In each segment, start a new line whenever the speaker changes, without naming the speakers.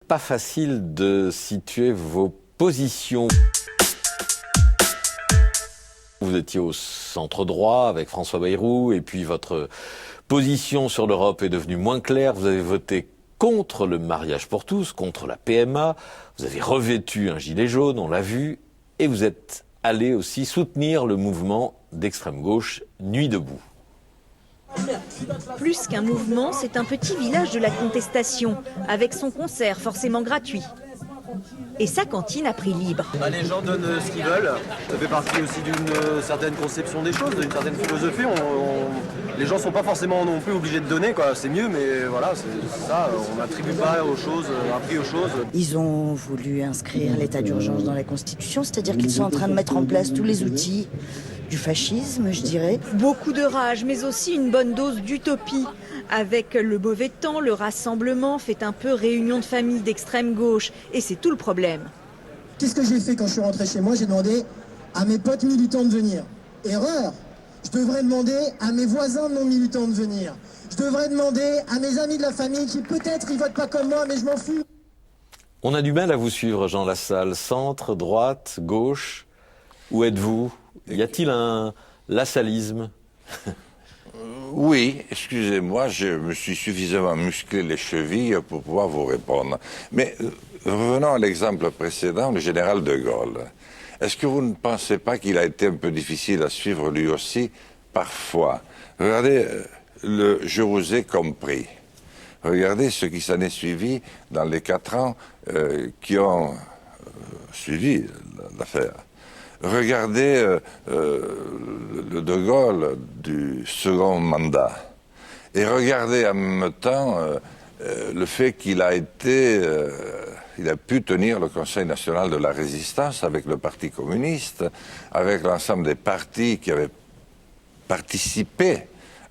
pas facile de situer vos positions. Vous étiez au centre droit avec François Bayrou et puis votre position sur l'Europe est devenue moins claire. Vous avez voté contre le mariage pour tous, contre la PMA. Vous avez revêtu un gilet jaune, on l'a vu. Et vous êtes allé aussi soutenir le mouvement d'extrême gauche Nuit debout.
Plus qu'un mouvement, c'est un petit village de la contestation, avec son concert forcément gratuit. Et sa cantine à prix libre.
Les gens donnent ce qu'ils veulent. Ça fait partie aussi d'une certaine conception des choses, d'une certaine philosophie. Les gens ne sont pas forcément non plus obligés de donner, quoi. C'est mieux, mais voilà, c'est ça. On n'attribue pas aux choses, un prix aux choses.
Ils ont voulu inscrire l'état d'urgence dans la Constitution, c'est-à-dire qu'ils sont en train de mettre en place tous les outils du fascisme, je dirais.
Beaucoup de rage, mais aussi une bonne dose d'utopie. Avec le mauvais temps, le rassemblement fait un peu réunion de famille d'extrême gauche. Et c'est tout le problème.
Qu'est-ce que j'ai fait quand je suis rentré chez moi? J'ai demandé à mes potes militants de venir. Erreur! Je devrais demander à mes voisins non militants de venir. Je devrais demander à mes amis de la famille qui peut-être ils votent pas comme moi, mais je m'en fous.
On a du mal à vous suivre, Jean Lassalle. Centre, droite, gauche, où êtes-vous? Y a-t-il un lassalisme?
Oui, excusez-moi, je me suis suffisamment musclé les chevilles pour pouvoir vous répondre. Mais revenons à l'exemple précédent, le général de Gaulle. Est-ce que vous ne pensez pas qu'il a été un peu difficile à suivre lui aussi, parfois? Regardez, je vous ai compris. Regardez ce qui s'en est suivi dans les 4 ans qui ont suivi l'affaire. Regardez le De Gaulle du second mandat. Et regardez en même temps le fait qu'il a été... il a pu tenir le Conseil national de la résistance avec le Parti communiste, avec l'ensemble des partis qui avaient participé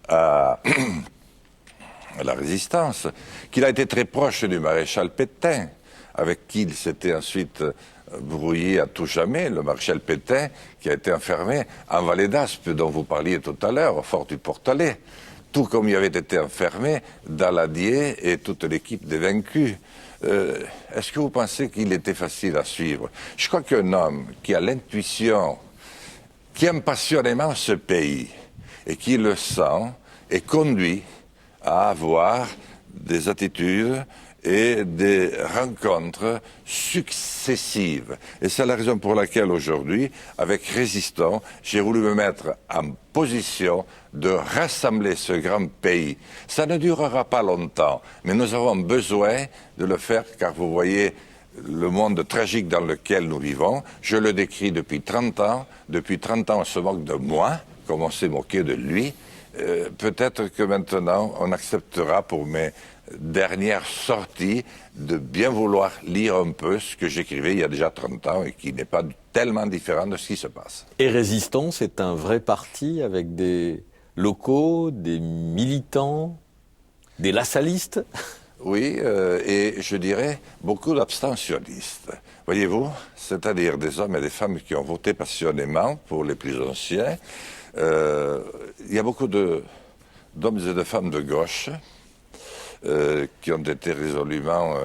à la résistance, qu'il a été très proche du maréchal Pétain, avec qui il s'était ensuite brouillé à tout jamais, le maréchal Pétain, qui a été enfermé en Vallée d'Aspe, dont vous parliez tout à l'heure, au fort du Portalet, tout comme il avait été enfermé Daladier et toute l'équipe des vaincus. Est-ce que vous pensez qu'il était facile à suivre? Je crois qu'un homme qui a l'intuition, qui aime passionnément ce pays, et qui le sent, est conduit à avoir des attitudes et des rencontres successives. Et c'est la raison pour laquelle aujourd'hui, avec Résistons, j'ai voulu me mettre en position de rassembler ce grand pays. Ça ne durera pas longtemps, mais nous avons besoin de le faire car vous voyez le monde tragique dans lequel nous vivons. Je le décris depuis 30 ans. Depuis 30 ans, on se moque de moi, comme on s'est moqué de lui. Peut-être que maintenant, on acceptera pour mes dernières sorties de bien vouloir lire un peu ce que j'écrivais il y a déjà 30 ans et qui n'est pas tellement différent de ce qui se passe.
Et Résistons, c'est un vrai parti avec des locaux, des militants, des lassalistes?
Oui, et je dirais beaucoup d'abstentionnistes. Voyez-vous, c'est-à-dire des hommes et des femmes qui ont voté passionnément pour les plus anciens. Il y a beaucoup d'hommes et de femmes de gauche qui ont été résolument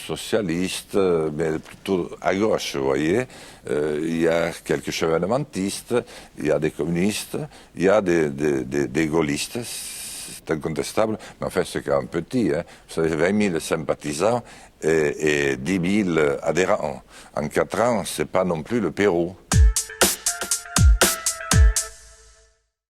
socialistes, mais plutôt à gauche, vous voyez. Il y a quelques chevènementistes, il y a des communistes, il y a des gaullistes. C'est incontestable, mais enfin c'est quand même petit. Hein. Vous savez, 20 000 sympathisants et 10 000 adhérents. En 4 ans, c'est pas non plus le Pérou.